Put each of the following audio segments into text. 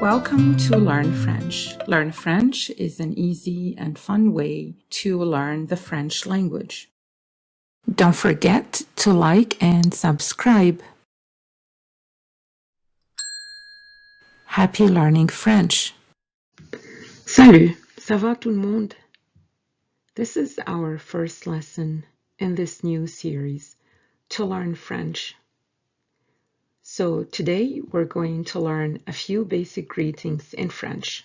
Welcome to Learn French. Learn French is an easy and fun way to learn the French language. Don't forget to like and subscribe. Happy learning French. Salut, ça va tout le monde? This is our first lesson in this new series to learn French. So today we're going to learn a few basic greetings in French.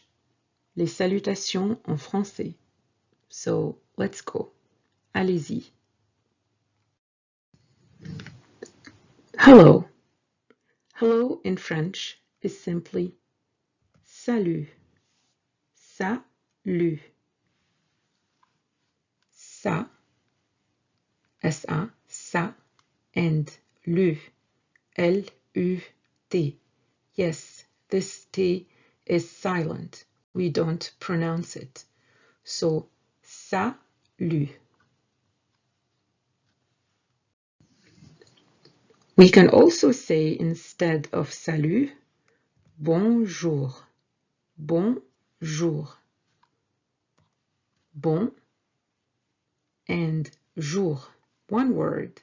Les salutations en français. So let's go. Allez-y. Hello. Hello in French is simply salut. Salut. Sa, S-A, sa, and lu, L-U-T. Yes, this T is silent. We don't pronounce it. So, salut. We can also say instead of salut, bonjour. Bonjour. Bon and jour. One word.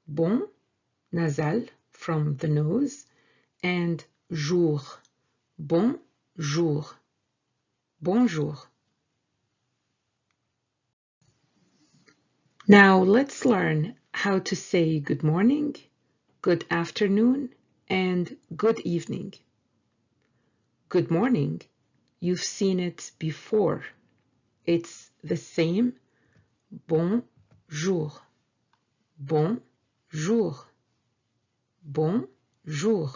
Bon, nasal from the nose, and jour. Bonjour. Bonjour. Now let's learn how to say good morning, good afternoon, and good evening. Good morning, you've seen it before. It's the same. Bonjour. Bonjour. Bonjour.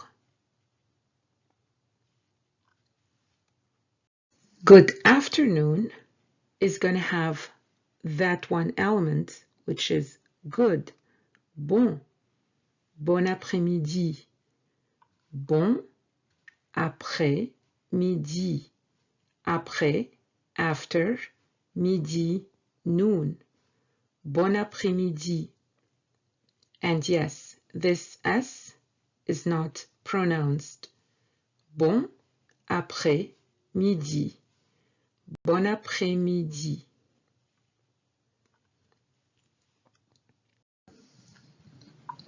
Good afternoon is going to have that one element, which is good. Bon. Bon après-midi. Bon après-midi. Après, after, midi, noon. Bon après-midi. And yes, this S is not pronounced. Bon après-midi. Bon après-midi.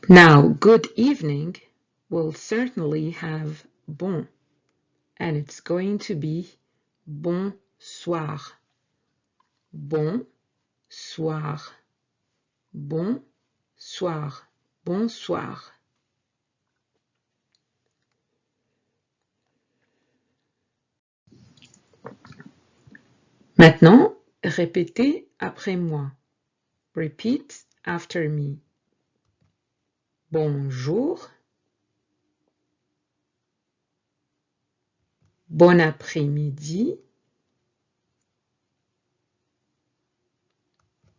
Now, good evening will certainly have bon, and it's going to be bonsoir. Bonsoir. Bonsoir. Bonsoir. Maintenant, répétez après moi. Repeat after me. Bonjour. Bon après-midi.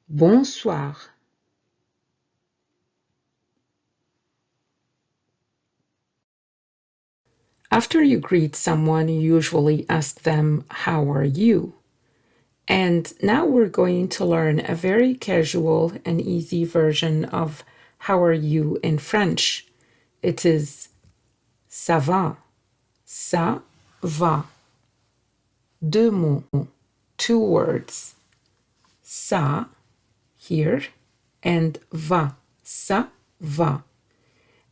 Bonsoir. After you greet someone, you usually ask them, "How are you?" And now we're going to learn a very casual and easy version of "How are you" in French. It is "Ça va." Ça va. Deux mots, two words. Ça, here, and va. Ça va.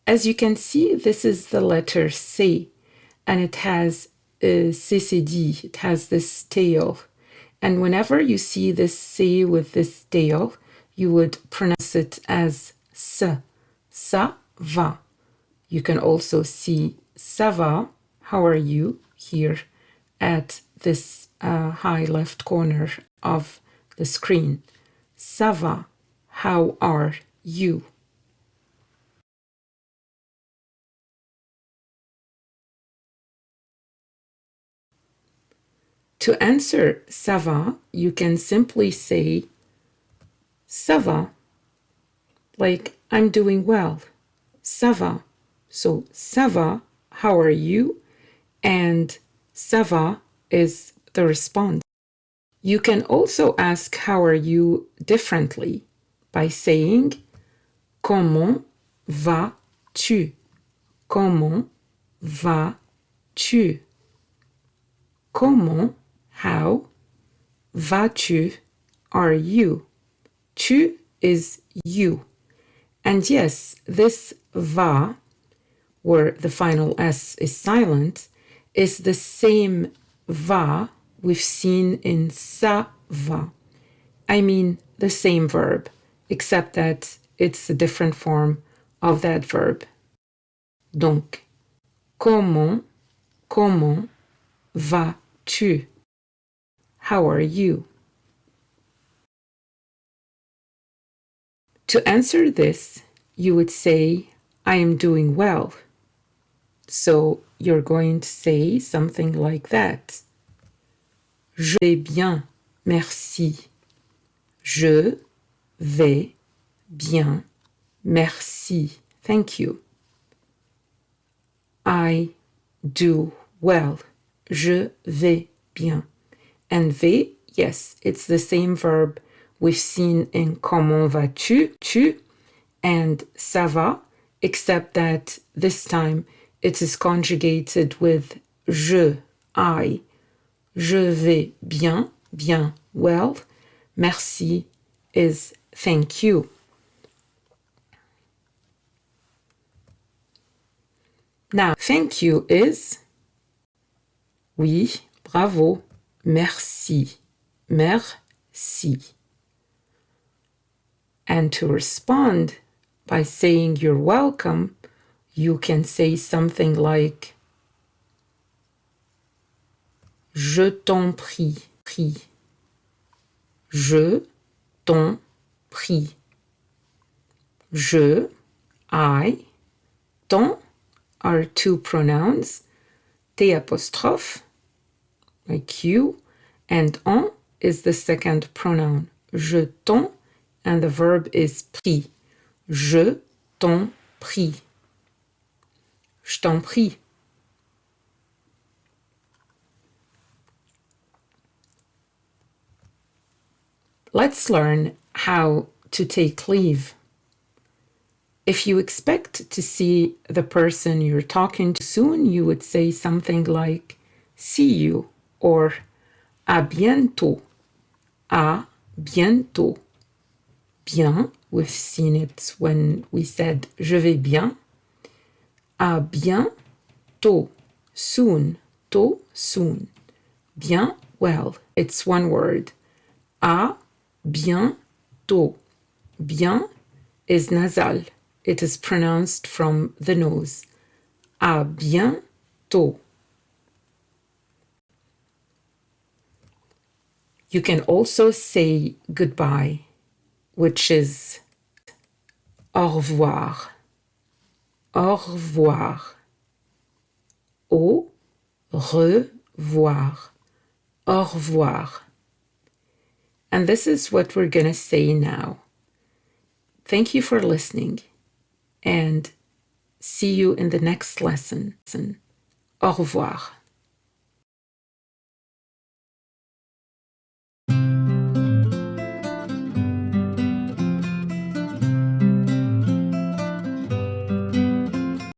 As you can see, this is the letter C, and it has CCD. It has this tail. And whenever you see this C with this tail, you would pronounce it as S. Ça va. You can also see ça va, how are you, here at this high left corner of the screen. Ça va, how are you? To answer ça va, you can simply say ça va, like I'm doing well. Ça va. So ça va, how are you? And ça va is the response. You can also ask how are you differently by saying comment vas-tu? Comment vas-tu? Comment, how, vas-tu, are you. Tu is you. And yes, this va, where the final S is silent, is the same va we've seen in ça va. I mean the same verb, except that it's a different form of that verb. Donc, comment vas-tu? How are you? To answer this, you would say, I am doing well. So you're going to say something like that. Je vais bien, merci. Je vais bien, merci. Thank you. I do well. Je vais bien. And vais, yes, it's the same verb we've seen in comment vas-tu, tu, and ça va, except that this time it is conjugated with je, I. Je vais bien, bien, well. Merci is thank you. Now, thank you is oui, bravo, merci, merci. And to respond by saying you're welcome, you can say something like je t'en prie, prie. Je t'en prie. Je, I, ton are two pronouns, T apostrophe, like you, and en is the second pronoun. Je t'en, and the verb is prie. Je t'en prie. Je t'en prie. Let's learn how to take leave. If you expect to see the person you're talking to soon, you would say something like see you or à bientôt. À bientôt. Bien, we've seen it when we said je vais bien. À bientôt. Soon. Tôt, soon. Bien, well, it's one word. À bientôt. Bien is nasal. It is pronounced from the nose. À bientôt. You can also say goodbye, which is au revoir. Au revoir. Au revoir. Au revoir. And this is what we're going to say now. Thank you for listening, and see you in the next lesson. Au revoir.